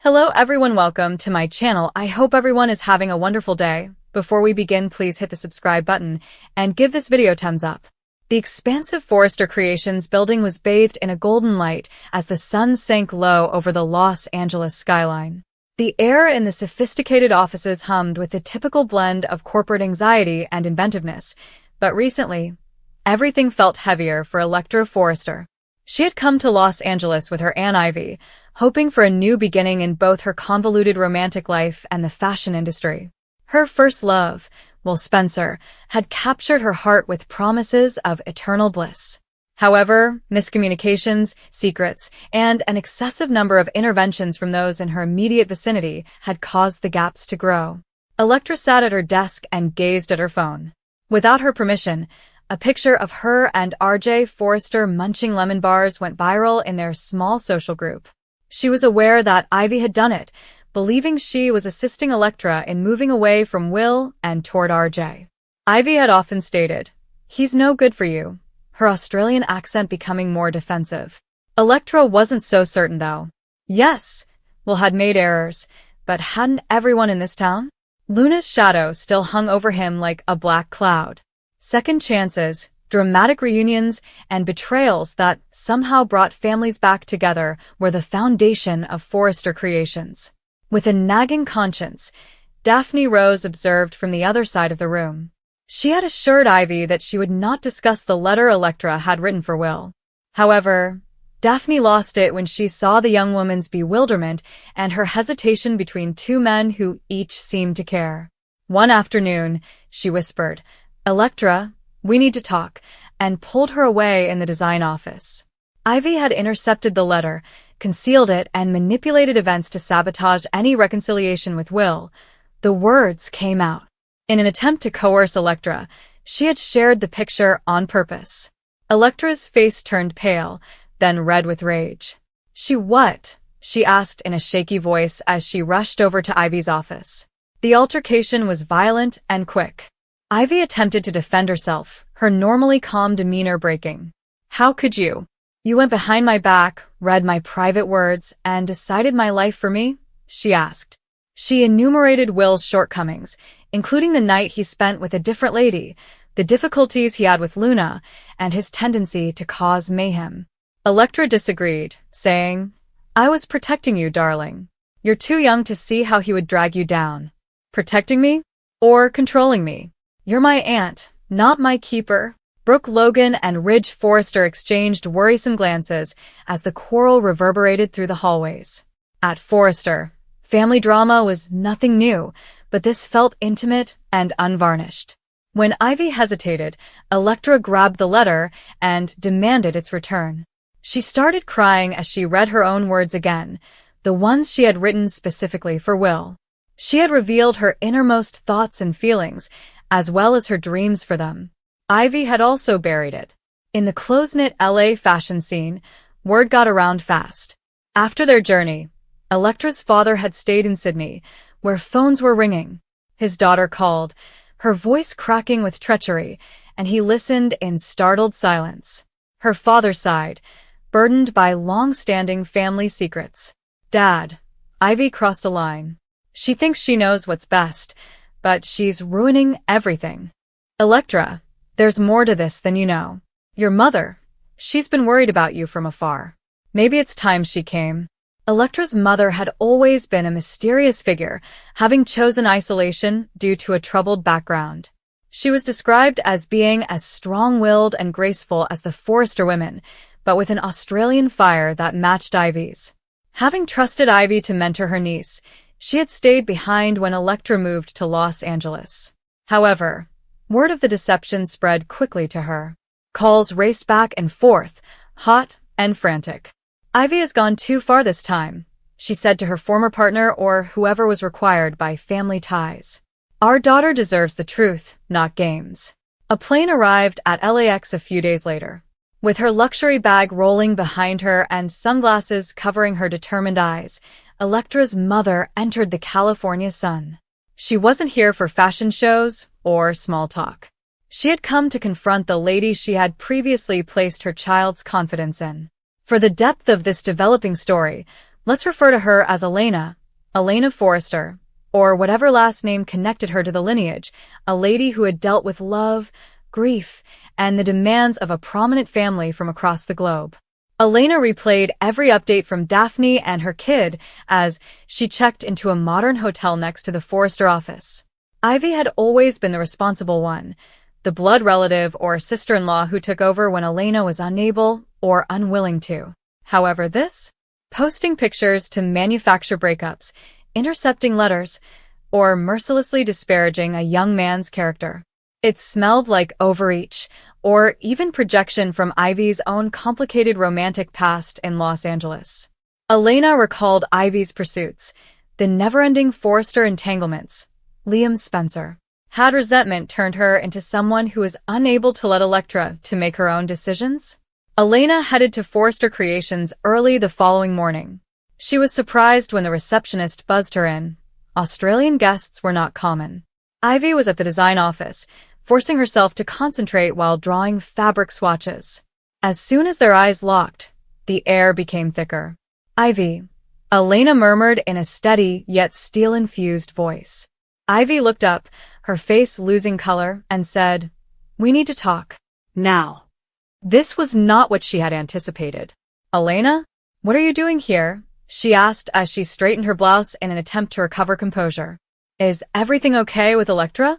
Hello everyone, welcome to my channel. I hope everyone is having a wonderful day. Before we begin, please hit the subscribe button and give this video a thumbs up. The expansive Forrester Creations building was bathed in a golden light as the sun sank low over the Los Angeles skyline. The air in the sophisticated offices hummed with the typical blend of corporate anxiety and inventiveness, but recently, everything felt heavier for Electra Forrester. She had come to Los Angeles with her Aunt Ivy, hoping for a new beginning in both her convoluted romantic life and the fashion industry. Her first love, Will Spencer, had captured her heart with promises of eternal bliss. However, miscommunications, secrets, and an excessive number of interventions from those in her immediate vicinity had caused the gaps to grow. Electra sat at her desk and gazed at her phone. Without her permission, a picture of her and R.J. Forrester munching lemon bars went viral in their small social group. She was aware that Ivy had done it, believing she was assisting Electra in moving away from Will and toward R.J. Ivy had often stated, "He's no good for you," her Australian accent becoming more defensive. Electra wasn't so certain, though. Yes, Will had made errors, but hadn't everyone in this town? Luna's shadow still hung over him like a black cloud. Second chances, dramatic reunions, and betrayals that somehow brought families back together were the foundation of Forrester Creations. With a nagging conscience, Daphne Rose observed from the other side of the room. She had assured Ivy that she would not discuss the letter Electra had written for Will. However, Daphne lost it when she saw the young woman's bewilderment and her hesitation between two men who each seemed to care. One afternoon, she whispered, "Electra, we need to talk," and pulled her away in the design office. Ivy had intercepted the letter, concealed it, and manipulated events to sabotage any reconciliation with Will. The words came out. In an attempt to coerce Electra, she had shared the picture on purpose. Electra's face turned pale, then red with rage. What?" she asked in a shaky voice as she rushed over to Ivy's office. The altercation was violent and quick. Ivy attempted to defend herself, her normally calm demeanor breaking. "How could you? You went behind my back, read my private words, and decided my life for me?" she asked. She enumerated Will's shortcomings, including the night he spent with a different lady, the difficulties he had with Luna, and his tendency to cause mayhem. Electra disagreed, saying, "I was protecting you, darling. You're too young to see how he would drag you down. Protecting me? Or controlling me? You're my aunt, not my keeper." Brooke Logan and Ridge Forrester exchanged worrisome glances as the quarrel reverberated through the hallways. At Forrester, family drama was nothing new, but this felt intimate and unvarnished. When Ivy hesitated, Electra grabbed the letter and demanded its return. She started crying as she read her own words again, the ones she had written specifically for Will. She had revealed her innermost thoughts and feelings, as well as her dreams for them. Ivy had also buried it. In the close-knit LA fashion scene, word got around fast. After their journey, Electra's father had stayed in Sydney, where phones were ringing. His daughter called, her voice cracking with treachery, and he listened in startled silence. Her father sighed, burdened by long-standing family secrets. "Dad," Ivy crossed a line. "She thinks she knows what's best, but she's ruining everything. Electra, there's more to this than you know. Your mother, she's been worried about you from afar. Maybe it's time she came." Electra's mother had always been a mysterious figure, having chosen isolation due to a troubled background. She was described as being as strong-willed and graceful as the Forrester women, but with an Australian fire that matched Ivy's. Having trusted Ivy to mentor her niece, she had stayed behind when Electra moved to Los Angeles. However, word of the deception spread quickly to her. Calls raced back and forth, hot and frantic. "Ivy has gone too far this time," she said to her former partner or whoever was required by family ties. "Our daughter deserves the truth, not games." A plane arrived at LAX a few days later. With her luxury bag rolling behind her and sunglasses covering her determined eyes, Electra's mother entered the California sun. She wasn't here for fashion shows or small talk. She had come to confront the lady she had previously placed her child's confidence in. For the depth of this developing story, Let's refer to her as Elena Forrester, or whatever last name connected her to the lineage, a lady who had dealt with love, grief, and the demands of a prominent family from across the globe. Elena replayed every update from Daphne and her kid as she checked into a modern hotel next to the Forrester office. Ivy had always been the responsible one, the blood relative or sister-in-law who took over when Elena was unable or unwilling to. However, posting pictures to manufacture breakups, intercepting letters, or mercilessly disparaging a young man's character. It smelled like overreach, or even projection from Ivy's own complicated romantic past in Los Angeles. Elena recalled Ivy's pursuits, the never-ending Forrester entanglements. Liam Spencer had resentment turned her into someone who was unable to let Electra to make her own decisions? Elena headed to Forrester Creations early the following morning. She was surprised when the receptionist buzzed her in. Australian guests were not common. Ivy was at the design office, forcing herself to concentrate while drawing fabric swatches. As soon as their eyes locked, the air became thicker. Ivy, Elena murmured in a steady yet steel-infused voice. Ivy looked up, her face losing color, and said, "We need to talk. Now." This was not what she had anticipated. "Elena, what are you doing here?" she asked as she straightened her blouse in an attempt to recover composure. "Is everything okay with Electra?"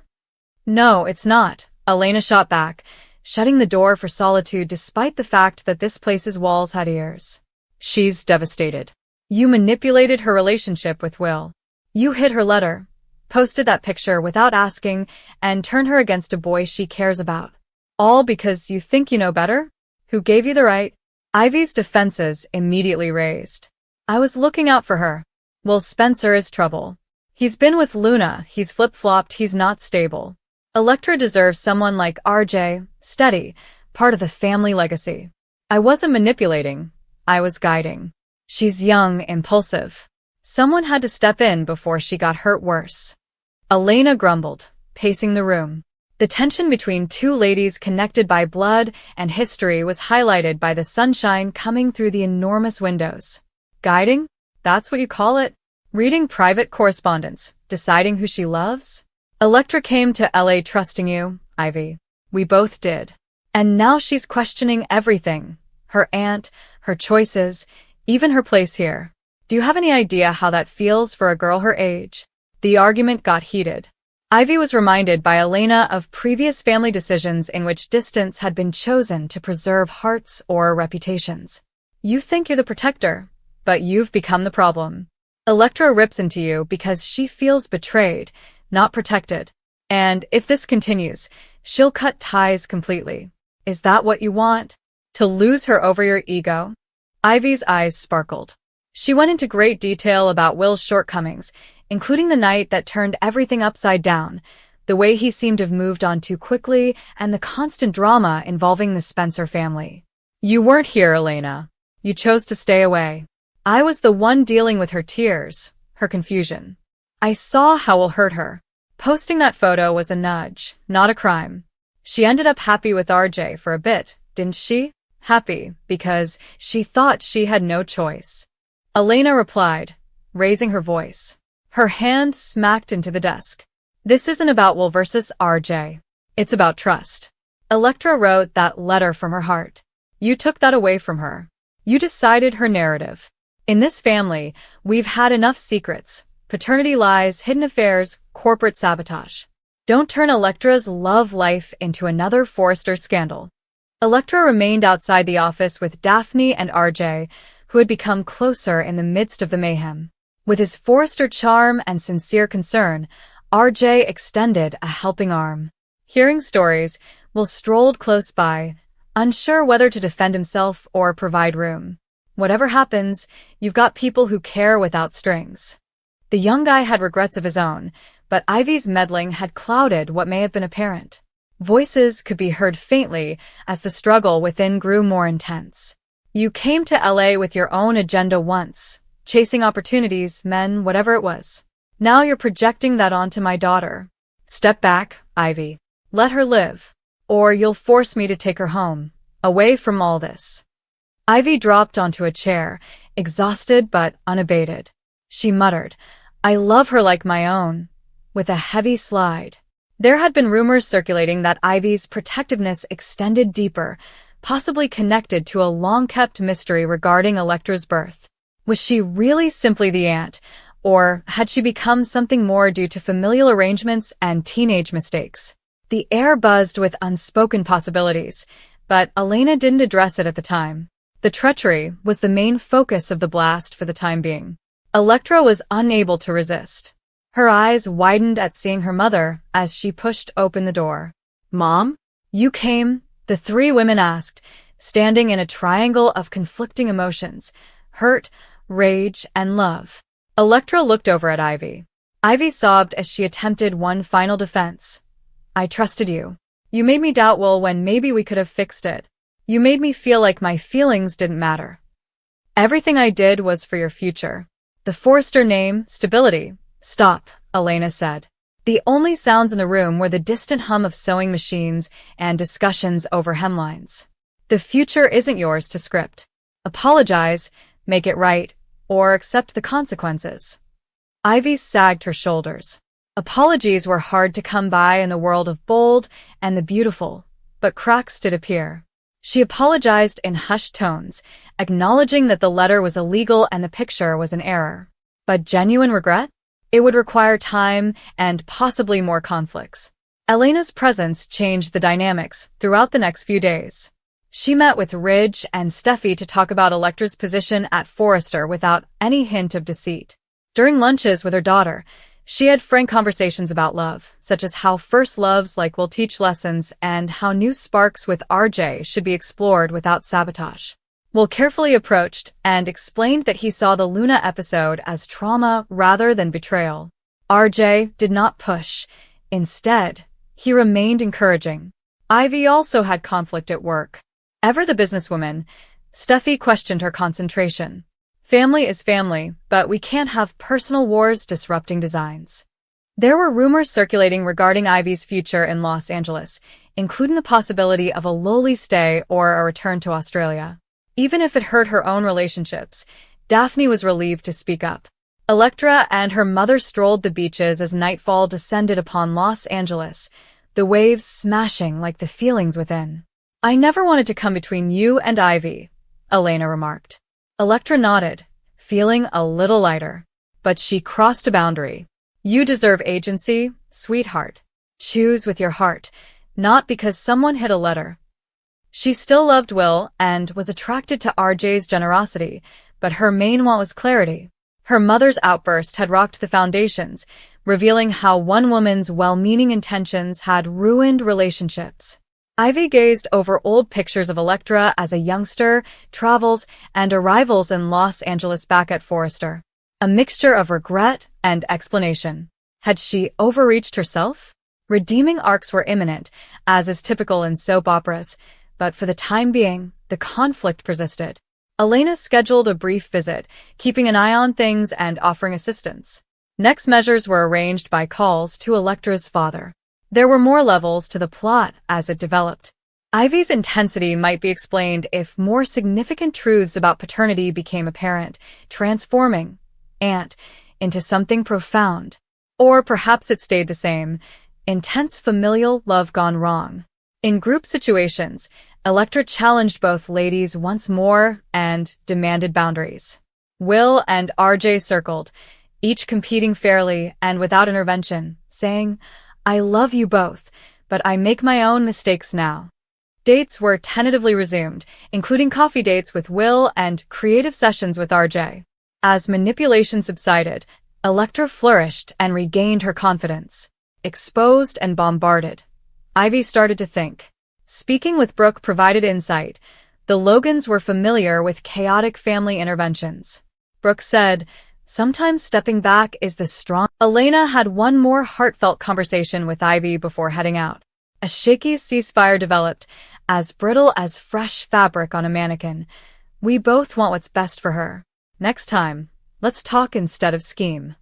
"No, it's not," Elena shot back, shutting the door for solitude despite the fact that this place's walls had ears. "She's devastated. You manipulated her relationship with Will. You hid her letter, posted that picture without asking, and turned her against a boy she cares about. All because you think you know better? Who gave you the right?" Ivy's defenses immediately raised. "I was looking out for her. Will Spencer is trouble. He's been with Luna, he's flip-flopped, he's not stable. Electra deserves someone like RJ, steady, part of the family legacy. I wasn't manipulating, I was guiding. She's young, impulsive. Someone had to step in before she got hurt worse." Elena grumbled, pacing the room. The tension between two ladies connected by blood and history was highlighted by the sunshine coming through the enormous windows. Guiding? That's what you call it? Reading private correspondence, deciding who she loves? Electra came to LA trusting you, Ivy. We both did. And now she's questioning everything. Her aunt, her choices, even her place here. Do you have any idea how that feels for a girl her age? The argument got heated. Ivy was reminded by Elena of previous family decisions in which distance had been chosen to preserve hearts or reputations. You think you're the protector, but you've become the problem. Electra rips into you because she feels betrayed, not protected. And if this continues, she'll cut ties completely. Is that what you want? To lose her over your ego? Ivy's eyes sparkled. She went into great detail about Will's shortcomings, including the night that turned everything upside down, the way he seemed to have moved on too quickly, and the constant drama involving the Spencer family. You weren't here, Elena. You chose to stay away. I was the one dealing with her tears, her confusion. I saw how it hurt her. Posting that photo was a nudge, not a crime. She ended up happy with RJ for a bit, didn't she? Happy, because she thought she had no choice. Elena replied, raising her voice. Her hand smacked into the desk. This isn't about Will versus RJ. It's about trust. Electra wrote that letter from her heart. You took that away from her. You decided her narrative. In this family, we've had enough secrets, paternity lies, hidden affairs, corporate sabotage. Don't turn Electra's love life into another Forrester scandal. Electra remained outside the office with Daphne and RJ, who had become closer in the midst of the mayhem. With his Forrester charm and sincere concern, RJ extended a helping arm. Hearing stories, Will strolled close by, unsure whether to defend himself or provide room. Whatever happens, you've got people who care without strings. The young guy had regrets of his own, but Ivy's meddling had clouded what may have been apparent. Voices could be heard faintly as the struggle within grew more intense. You came to LA with your own agenda once, chasing opportunities, men, whatever it was. Now you're projecting that onto my daughter. Step back, Ivy. Let her live. Or you'll force me to take her home, away from all this. Ivy dropped onto a chair, exhausted but unabated. She muttered, "I love her like my own," with a heavy slide. There had been rumors circulating that Ivy's protectiveness extended deeper, possibly connected to a long-kept mystery regarding Electra's birth. Was she really simply the aunt, or had she become something more due to familial arrangements and teenage mistakes? The air buzzed with unspoken possibilities, but Elena didn't address it at the time. The treachery was the main focus of the blast for the time being. Electra was unable to resist. Her eyes widened at seeing her mother as she pushed open the door. "Mom? You came?" the three women asked, standing in a triangle of conflicting emotions: hurt, rage, and love. Electra looked over at Ivy. Ivy sobbed as she attempted one final defense. "I trusted you. You made me doubt Will when maybe we could have fixed it. You made me feel like my feelings didn't matter. Everything I did was for your future." The Forrester name, stability. "Stop," Elena said. The only sounds in the room were the distant hum of sewing machines and discussions over hemlines. The future isn't yours to script. Apologize, make it right, or accept the consequences. Ivy sagged her shoulders. Apologies were hard to come by in the world of bold and the beautiful, but cracks did appear. She apologized in hushed tones, acknowledging that the letter was illegal and the picture was an error. But genuine regret? It would require time and possibly more conflicts. Elena's presence changed the dynamics throughout the next few days. She met with Ridge and Steffi to talk about Electra's position at Forrester without any hint of deceit. During lunches with her daughter, she had frank conversations about love, such as how first loves will teach lessons and how new sparks with RJ should be explored without sabotage. Will carefully approached and explained that he saw the Luna episode as trauma rather than betrayal. RJ did not push. Instead, he remained encouraging. Ivy also had conflict at work. Ever the businesswoman, Steffi questioned her concentration. Family is family, but we can't have personal wars disrupting designs. There were rumors circulating regarding Ivy's future in Los Angeles, including the possibility of a lowly stay or a return to Australia. Even if it hurt her own relationships, Daphne was relieved to speak up. Electra and her mother strolled the beaches as nightfall descended upon Los Angeles, the waves smashing like the feelings within. "I never wanted to come between you and Ivy," Elena remarked. Electra nodded, feeling a little lighter. But she crossed a boundary. "You deserve agency, sweetheart. Choose with your heart, not because someone hid a letter." She still loved Will and was attracted to RJ's generosity, but her main want was clarity. Her mother's outburst had rocked the foundations, revealing how one woman's well-meaning intentions had ruined relationships. Ivy gazed over old pictures of Electra as a youngster, travels, and arrivals in Los Angeles back at Forrester. A mixture of regret and explanation. Had she overreached herself? Redeeming arcs were imminent, as is typical in soap operas, but for the time being, the conflict persisted. Elena scheduled a brief visit, keeping an eye on things and offering assistance. Next measures were arranged by calls to Electra's father. There were more levels to the plot as it developed. Ivy's intensity might be explained if more significant truths about paternity became apparent, transforming Aunt into something profound. Or perhaps it stayed the same, intense familial love gone wrong. In group situations, Electra challenged both ladies once more and demanded boundaries. Will and RJ circled, each competing fairly and without intervention, saying, "I love you both, but I make my own mistakes now." Dates were tentatively resumed, including coffee dates with Will and creative sessions with RJ. As manipulation subsided, Electra flourished and regained her confidence. Exposed and bombarded, Ivy started to think. Speaking with Brooke provided insight. The Logans were familiar with chaotic family interventions. Brooke said, "Sometimes stepping back is the strong." Elena had one more heartfelt conversation with Ivy before heading out. A shaky ceasefire developed, as brittle as fresh fabric on a mannequin. "We both want what's best for her. Next time, let's talk instead of scheme."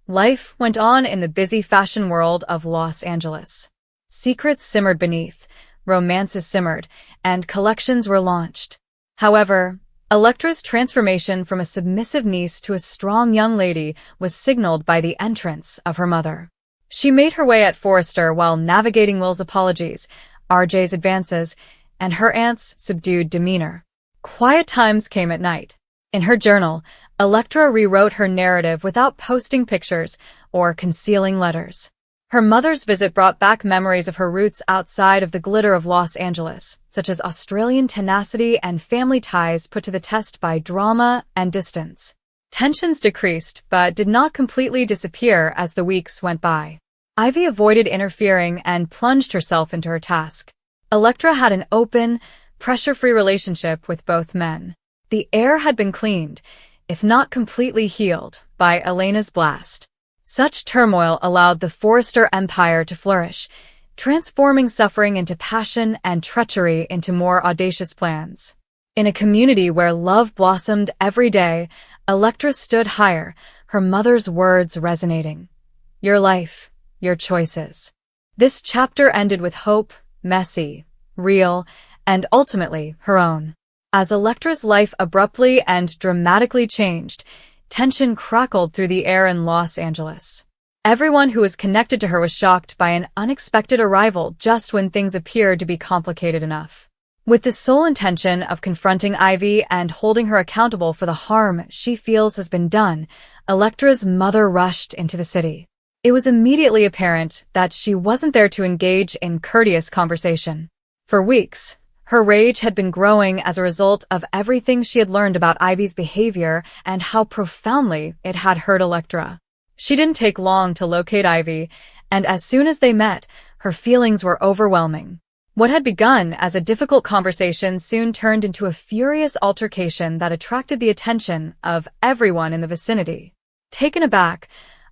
Life went on in the busy fashion world of Los Angeles. Secrets simmered beneath, romances simmered, and collections were launched. However, Electra's transformation from a submissive niece to a strong young lady was signaled by the entrance of her mother. She made her way at Forrester while navigating Will's apologies, RJ's advances, and her aunt's subdued demeanor. Quiet times came at night. In her journal, Electra rewrote her narrative without posting pictures or concealing letters. Her mother's visit brought back memories of her roots outside of the glitter of Los Angeles, such as Australian tenacity and family ties put to the test by drama and distance. Tensions decreased, but did not completely disappear as the weeks went by. Ivy avoided interfering and plunged herself into her task. Electra had an open, pressure-free relationship with both men. The air had been cleaned, if not completely healed, by Elena's blast. Such turmoil allowed the Forrester empire to flourish, transforming suffering into passion and treachery into more audacious plans. In a community where love blossomed every day, Electra stood higher, her mother's words resonating. Your life, your choices. This chapter ended with hope, messy, real, and ultimately her own. As Electra's life abruptly and dramatically changed, tension crackled through the air in Los Angeles. Everyone who was connected to her was shocked by an unexpected arrival just when things appeared to be complicated enough. With the sole intention of confronting Ivy and holding her accountable for the harm she feels has been done, Electra's mother rushed into the city. It was immediately apparent that she wasn't there to engage in courteous conversation. For weeks, her rage had been growing as a result of everything she had learned about Ivy's behavior and how profoundly it had hurt Electra. She didn't take long to locate Ivy, and as soon as they met, her feelings were overwhelming. What had begun as a difficult conversation soon turned into a furious altercation that attracted the attention of everyone in the vicinity. Taken aback,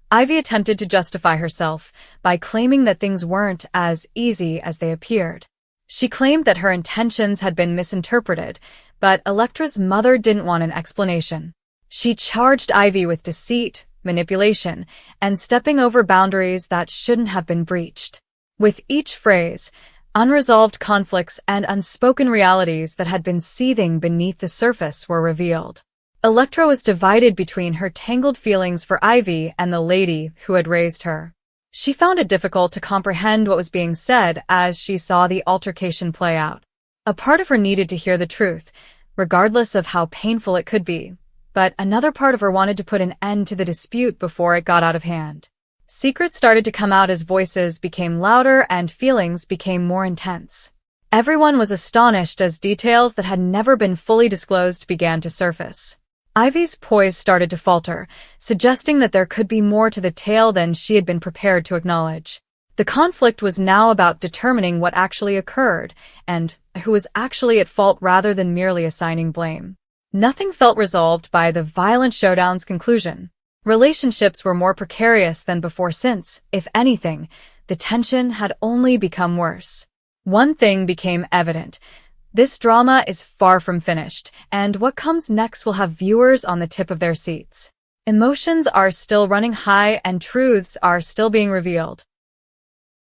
Ivy attempted to justify herself by claiming that things weren't as easy as they appeared. She claimed that her intentions had been misinterpreted, but Electra's mother didn't want an explanation. She charged Ivy with deceit, manipulation, and stepping over boundaries that shouldn't have been breached. With each phrase, unresolved conflicts and unspoken realities that had been seething beneath the surface were revealed. Electra was divided between her tangled feelings for Ivy and the lady who had raised her. She found it difficult to comprehend what was being said as she saw the altercation play out. A part of her needed to hear the truth, regardless of how painful it could be, but another part of her wanted to put an end to the dispute before it got out of hand. Secrets started to come out as voices became louder and feelings became more intense. Everyone was astonished as details that had never been fully disclosed began to surface. Ivy's poise started to falter, suggesting that there could be more to the tale than she had been prepared to acknowledge. The conflict was now about determining what actually occurred, and who was actually at fault rather than merely assigning blame. Nothing felt resolved by the violent showdown's conclusion. Relationships were more precarious than before since, if anything, the tension had only become worse. One thing became evident. This drama is far from finished, and what comes next will have viewers on the tip of their seats. Emotions are still running high and truths are still being revealed.